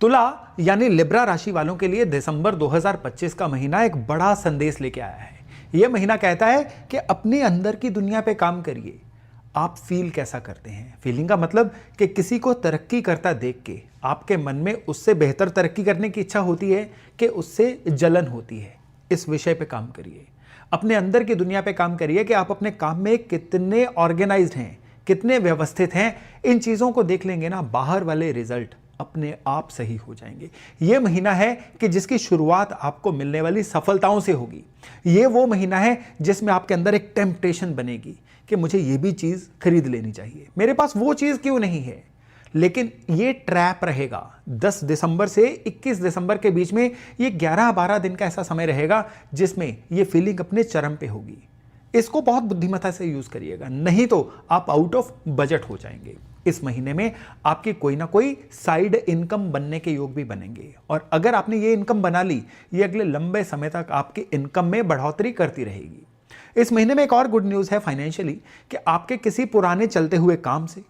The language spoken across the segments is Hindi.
तुला यानी लिब्रा राशि वालों के लिए दिसंबर 2025 का महीना एक बड़ा संदेश लेके आया है। यह महीना कहता है कि अपने अंदर की दुनिया पे काम करिए। आप फील कैसा करते हैं? फीलिंग का मतलब कि किसी को तरक्की करता देख के आपके मन में उससे बेहतर तरक्की करने की इच्छा होती है कि उससे जलन होती है। इस विषय पे काम करिए, अपने अंदर की दुनिया पे काम करिए कि आप अपने काम में कितने ऑर्गेनाइज्ड हैं, कितने व्यवस्थित हैं। इन चीज़ों को देख लेंगे ना, बाहर वाले रिजल्ट अपने आप सही हो जाएंगे। यह महीना है कि जिसकी शुरुआत आपको मिलने वाली सफलताओं से होगी। यह वो महीना है जिसमें आपके अंदर एक टेम्पटेशन बनेगी कि मुझे ये भी चीज़ खरीद लेनी चाहिए, मेरे पास वो चीज़ क्यों नहीं है। लेकिन ये ट्रैप रहेगा। 10 दिसंबर से 21 दिसंबर के बीच में ये 11-12 दिन का ऐसा समय रहेगा जिसमें ये फीलिंग अपने चरम पे होगी। इसको बहुत बुद्धिमत्ता से यूज करिएगा, नहीं तो आप आउट ऑफ बजट हो जाएंगे। इस महीने में आपकी कोई ना कोई साइड इनकम बनने के योग भी बनेंगे, और अगर आपने ये इनकम बना ली, ये अगले लंबे समय तक आपकी इनकम में बढ़ोतरी करती रहेगी। इस महीने में एक और गुड न्यूज है फाइनेंशियली, कि आपके किसी पुराने चलते हुए काम से,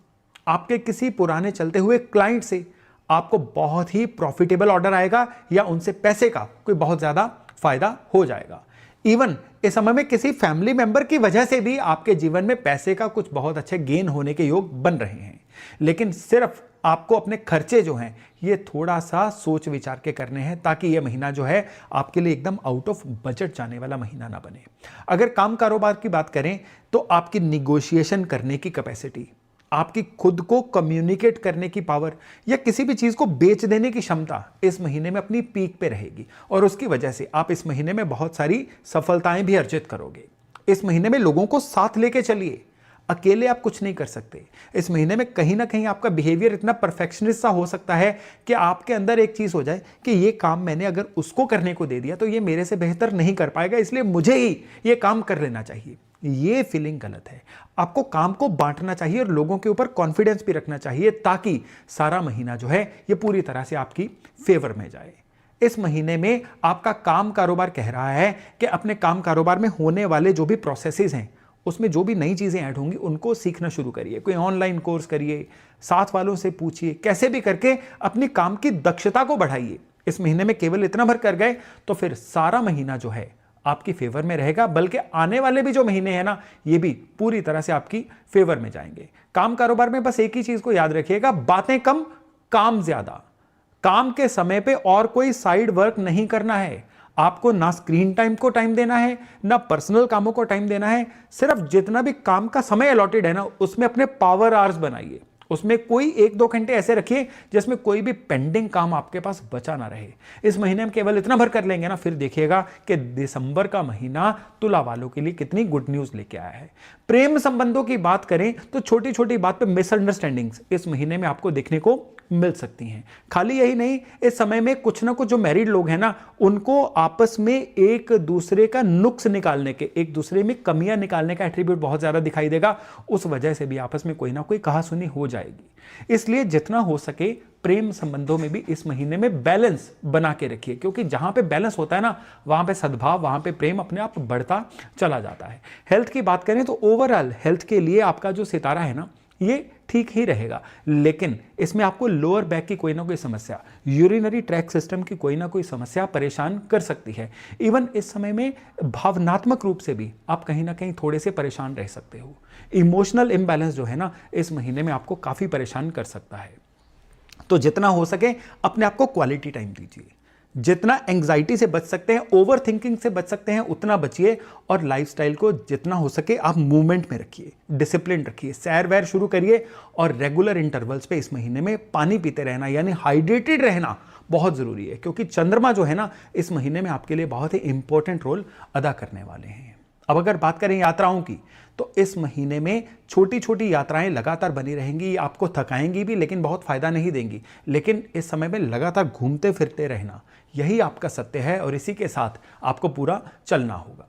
आपके किसी पुराने चलते हुए क्लाइंट से आपको बहुत ही प्रॉफिटेबल ऑर्डर आएगा, या उनसे पैसे का कोई बहुत ज्यादा फायदा हो जाएगा। इवन इस समय में किसी फैमिली मेंबर की वजह से भी आपके जीवन में पैसे का कुछ बहुत अच्छे गेन होने के योग बन रहे हैं। लेकिन सिर्फ आपको अपने खर्चे जो हैं ये थोड़ा सा सोच विचार के करने हैं, ताकि ये महीना जो है आपके लिए एकदम आउट ऑफ बजट जाने वाला महीना ना बने। अगर काम कारोबार की बात करें तो आपकी निगोशिएशन करने की कैपेसिटी, आपकी खुद को कम्युनिकेट करने की पावर, या किसी भी चीज को बेच देने की क्षमता इस महीने में अपनी पीक पे रहेगी, और उसकी वजह से आप इस महीने में बहुत सारी सफलताएं भी अर्जित करोगे। इस महीने में लोगों को साथ लेके चलिए, अकेले आप कुछ नहीं कर सकते। इस महीने में कहीं ना कहीं आपका बिहेवियर इतना परफेक्शनिस्ट सा हो सकता है कि आपके अंदर एक चीज हो जाए कि ये काम मैंने अगर उसको करने को दे दिया तो ये मेरे से बेहतर नहीं कर पाएगा, इसलिए मुझे ही ये काम कर लेना चाहिए। ये फीलिंग गलत है। आपको काम को बांटना चाहिए और लोगों के ऊपर कॉन्फिडेंस भी रखना चाहिए, ताकि सारा महीना जो है ये पूरी तरह से आपकी फेवर में जाए। इस महीने में आपका काम कारोबार कह रहा है कि अपने काम कारोबार में होने वाले जो भी प्रोसेसेस हैं उसमें जो भी नई चीजें ऐड होंगी उनको सीखना शुरू करिए। कोई ऑनलाइन कोर्स करिए, साथ वालों से पूछिए, कैसे भी करके अपनी काम की दक्षता को बढ़ाइए। इस महीने में केवल इतना भर कर गए तो फिर सारा महीना जो है आपकी फेवर में रहेगा, बल्कि आने वाले भी जो महीने हैं ना ये भी पूरी तरह से आपकी फेवर में जाएंगे। काम कारोबार में बस एक ही चीज को याद रखिएगा, बातें कम काम ज्यादा। काम के समय पे और कोई साइड वर्क नहीं करना है। आपको ना स्क्रीन टाइम को टाइम देना है, ना पर्सनल कामों को टाइम देना है। सिर्फ जितना भी काम का समय अलॉटेड है ना उसमें अपने पावर आवर्स बनाइए। उसमें कोई 1-2 घंटे ऐसे रखिए जिसमें कोई भी पेंडिंग काम आपके पास बचा ना रहे। इस महीने में केवल इतना भर कर लेंगे ना, फिर देखिएगा कि दिसंबर का महीना तुला वालों के लिए कितनी गुड न्यूज लेके आया है। प्रेम संबंधों की बात करें तो छोटी छोटी बात पे मिसअंडरस्टैंडिंग्स इस महीने में आपको देखने को मिल सकती हैं। खाली यही नहीं, इस समय में कुछ ना कुछ जो मैरिड लोग हैं ना उनको आपस में एक दूसरे का नुक्स निकालने के, एक दूसरे में कमियां निकालने का एट्रीब्यूट बहुत ज्यादा दिखाई देगा। उस वजह से भी आपस में कोई ना कोई कहासुनी हो जाएगी। इसलिए जितना हो सके प्रेम संबंधों में भी इस महीने में बैलेंस बना के रखिए, क्योंकि जहां पे बैलेंस होता है ना वहां पे सद्भाव, वहां पे प्रेम अपने आप बढ़ता चला जाता है। हेल्थ की बात करें तो ओवरऑल हेल्थ के लिए आपका जो सितारा है ना ये ठीक ही रहेगा, लेकिन इसमें आपको लोअर बैक की कोई ना कोई समस्या, यूरिनरी ट्रैक सिस्टम की कोई ना कोई समस्या परेशान कर सकती है। इवन इस समय में भावनात्मक रूप से भी आप कहीं ना कहीं थोड़े से परेशान रह सकते हो। इमोशनल इम्बैलेंस जो है ना इस महीने में आपको काफी परेशान कर सकता है। तो जितना हो सके अपने आप को क्वालिटी टाइम दीजिए। जितना एंग्जाइटी से बच सकते हैं, ओवर थिंकिंग से बच सकते हैं उतना बचिए, और लाइफस्टाइल को जितना हो सके आप मूवमेंट में रखिए, डिसिप्लिन रखिए, सैर वैर शुरू करिए, और रेगुलर इंटरवल्स पे इस महीने में पानी पीते रहना यानी हाइड्रेटेड रहना बहुत जरूरी है, क्योंकि चंद्रमा जो है ना इस महीने में आपके लिए बहुत ही इंपॉर्टेंट रोल अदा करने वाले हैं। अब अगर बात करें यात्राओं की तो इस महीने में छोटी छोटी यात्राएं लगातार बनी रहेंगी। आपको थकाएंगी भी लेकिन बहुत फायदा नहीं देंगी, लेकिन इस समय में लगातार घूमते फिरते रहना यही आपका सत्य है, और इसी के साथ आपको पूरा चलना होगा।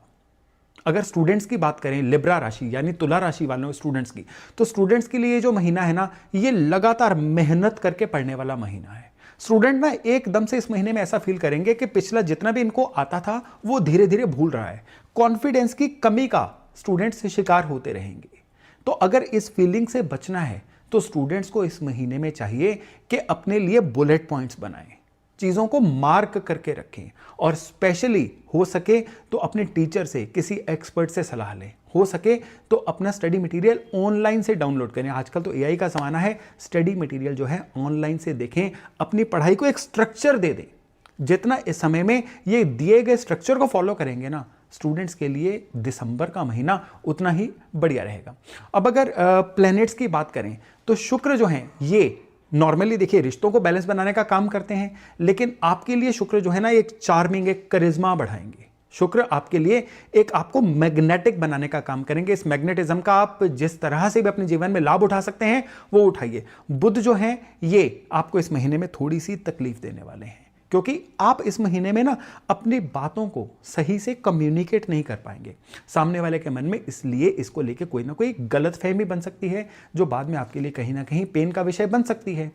अगर स्टूडेंट्स की बात करें, लिब्रा राशि यानी तुला राशि वालों स्टूडेंट्स की, तो स्टूडेंट्स के लिए जो महीना है ना ये लगातार मेहनत करके पढ़ने वाला महीना है। स्टूडेंट ना एकदम से इस महीने में ऐसा फील करेंगे कि पिछला जितना भी इनको आता था वो धीरे धीरे भूल रहा है। कॉन्फिडेंस की कमी का स्टूडेंट से शिकार होते रहेंगे। तो अगर इस फीलिंग से बचना है तो स्टूडेंट्स को इस महीने में चाहिए कि अपने लिए बुलेट पॉइंट्स बनाएं, चीज़ों को मार्क करके रखें, और स्पेशली हो सके तो अपने टीचर से, किसी एक्सपर्ट से सलाह लें। हो सके तो अपना स्टडी मटेरियल ऑनलाइन से डाउनलोड करें। आजकल तो एआई का ज़माना है, स्टडी मटेरियल जो है ऑनलाइन से देखें, अपनी पढ़ाई को एक स्ट्रक्चर दे दें। जितना इस समय में ये दिए गए स्ट्रक्चर को फॉलो करेंगे ना, स्टूडेंट्स के लिए दिसंबर का महीना उतना ही बढ़िया रहेगा। अब अगर प्लैनेट्स की बात करें तो शुक्र जो हैं ये नॉर्मली देखिए रिश्तों को बैलेंस बनाने का काम करते हैं, लेकिन आपके लिए शुक्र जो है ना एक चार्मिंग, एक करिश्मा बढ़ाएंगे। शुक्र आपके लिए एक आपको मैग्नेटिक बनाने का काम करेंगे। इस मैग्नेटिज्म का आप जिस तरह से भी अपने जीवन में लाभ उठा सकते हैं वो उठाइए। बुध जो है ये आपको इस महीने में थोड़ी सी तकलीफ देने वाले हैं, क्योंकि आप इस महीने में ना अपनी बातों को सही से कम्युनिकेट नहीं कर पाएंगे सामने वाले के मन में, इसलिए इसको लेके कोई ना कोई गलतफहमी बन सकती है जो बाद में आपके लिए कहीं ना कहीं पेन का विषय बन सकती है।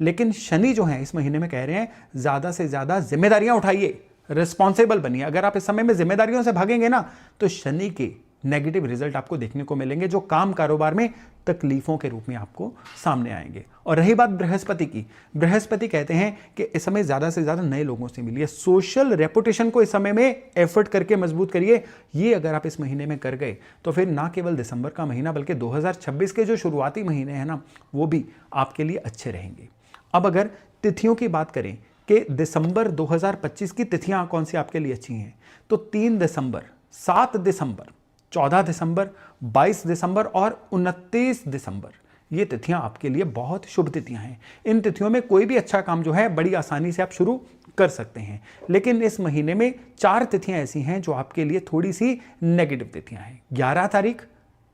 लेकिन शनि जो है इस महीने में कह रहे हैं ज़्यादा से ज़्यादा जिम्मेदारियां उठाइए, रिस्पॉन्सिबल बनिए। अगर आप इस समय में जिम्मेदारियों से भागेंगे ना तो शनि के नेगेटिव रिजल्ट आपको देखने को मिलेंगे, जो काम कारोबार में तकलीफों के रूप में आपको सामने आएंगे। और रही बात बृहस्पति की, बृहस्पति कहते हैं कि इस समय ज़्यादा से ज़्यादा नए लोगों से मिलिए, सोशल रेपुटेशन को इस समय में एफर्ट करके मजबूत करिए। ये अगर आप इस महीने में कर गए तो फिर ना केवल दिसंबर का महीना बल्कि 2026 के जो शुरुआती महीने हैं ना वो भी आपके लिए अच्छे रहेंगे। अब अगर तिथियों की बात करें कि दिसंबर 2025 की तिथियां कौन सी आपके लिए अच्छी हैं, तो 3 दिसंबर, 7 दिसंबर, 14 दिसंबर, 22 दिसंबर और 29 दिसंबर, ये तिथियां आपके लिए बहुत शुभ तिथियां हैं। इन तिथियों में कोई भी अच्छा काम जो है बड़ी आसानी से आप शुरू कर सकते हैं। लेकिन इस महीने में 4 तिथियां ऐसी हैं जो आपके लिए थोड़ी सी नेगेटिव तिथियां हैं। 11 तारीख,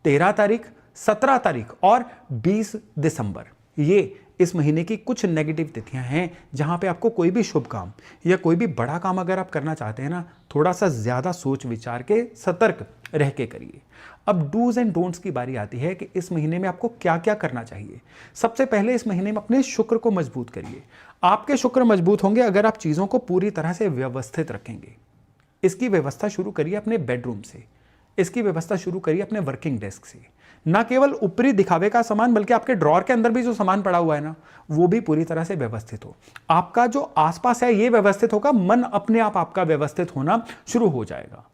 13 तारीख, 17 तारीख और 20 दिसंबर, ये इस महीने की कुछ नेगेटिव तिथियां हैं जहां पे आपको कोई भी शुभ काम या कोई भी बड़ा काम अगर आप करना चाहते हैं ना, थोड़ा सा ज़्यादा सोच विचार के सतर्क रह के करिए। अब डूज एंड डोंट्स की बारी आती है कि इस महीने में आपको क्या क्या करना चाहिए। सबसे पहले इस महीने में अपने शुक्र को मजबूत करिए। आपके शुक्र मजबूत होंगे अगर आप चीज़ों को पूरी तरह से व्यवस्थित रखेंगे। इसकी व्यवस्था शुरू करिए अपने बेडरूम से, इसकी व्यवस्था शुरू करिए अपने वर्किंग डेस्क से। ना केवल ऊपरी दिखावे का सामान बल्कि आपके ड्रॉर के अंदर भी जो सामान पड़ा हुआ है ना वो भी पूरी तरह से व्यवस्थित हो। आपका जो आसपास है ये व्यवस्थित होगा, मन अपने आप आपका व्यवस्थित होना शुरू हो जाएगा।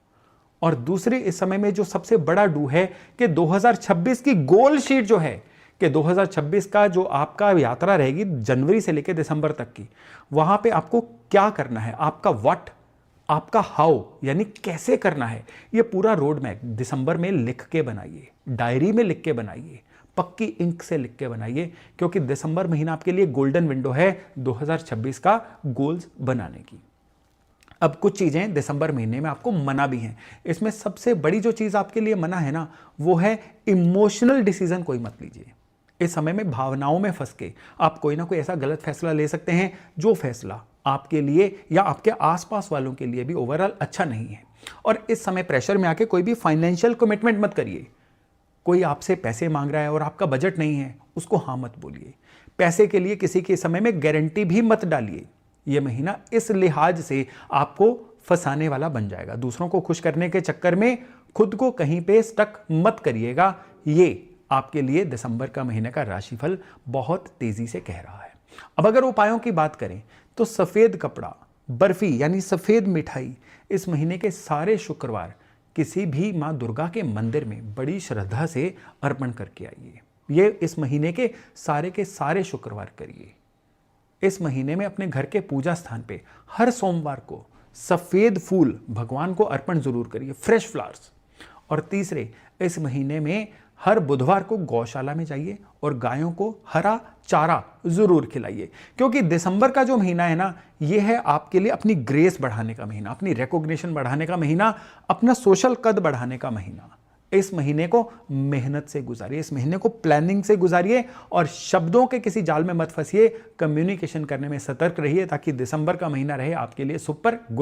और दूसरे इस समय में जो सबसे बड़ा डू है कि 2026 की गोल शीट जो है कि 2026 का जो आपका यात्रा रहेगी जनवरी से लेकर दिसंबर तक की, वहां पे आपको क्या करना है, आपका व्हाट, आपका हाउ यानी कैसे करना है, ये पूरा रोड मैप दिसंबर में लिख के बनाइए, डायरी में लिख के बनाइए, पक्की इंक से लिख के बनाइए, क्योंकि दिसंबर महीना आपके लिए गोल्डन विंडो है 2026 का गोल्स बनाने की। अब कुछ चीज़ें दिसंबर महीने में आपको मना भी हैं। इसमें सबसे बड़ी जो चीज़ आपके लिए मना है ना वो है इमोशनल डिसीजन कोई मत लीजिए। इस समय में भावनाओं में फंस के आप कोई ना कोई ऐसा गलत फैसला ले सकते हैं जो फैसला आपके लिए या आपके आसपास वालों के लिए भी ओवरऑल अच्छा नहीं है। और इस समय प्रेशर में आके कोई भी फाइनेंशियल कमिटमेंट मत करिए। कोई आपसे पैसे मांग रहा है और आपका बजट नहीं है, उसको हाँ मत बोलिए। पैसे के लिए किसी के समय में गारंटी भी मत डालिए। यह महीना इस लिहाज से आपको फंसाने वाला बन जाएगा। दूसरों को खुश करने के चक्कर में खुद को कहीं पे स्टक मत करिएगा। ये आपके लिए दिसंबर का महीने का राशिफल बहुत तेजी से कह रहा है। अब अगर उपायों की बात करें तो सफेद कपड़ा, बर्फी यानी सफेद मिठाई इस महीने के सारे शुक्रवार किसी भी मां दुर्गा के मंदिर में बड़ी श्रद्धा से अर्पण करके आइए। ये इस महीने के सारे शुक्रवार करिए। इस महीने में अपने घर के पूजा स्थान पे हर सोमवार को सफेद फूल भगवान को अर्पण जरूर करिए, फ्रेश फ्लावर्स। और तीसरे, इस महीने में हर बुधवार को गौशाला में जाइए और गायों को हरा चारा जरूर खिलाइए, क्योंकि दिसंबर का जो महीना है ना ये है आपके लिए अपनी ग्रेस बढ़ाने का महीना, अपनी रिकॉग्निशन बढ़ाने का महीना, अपना सोशल कद बढ़ाने का महीना। इस महीने को मेहनत से गुजारिए, इस महीने को प्लानिंग से गुजारिए और शब्दों के किसी जाल में मत फंसिए। कम्युनिकेशन करने में सतर्क रहिए ताकि दिसंबर का महीना रहे आपके लिए सुपर गुड।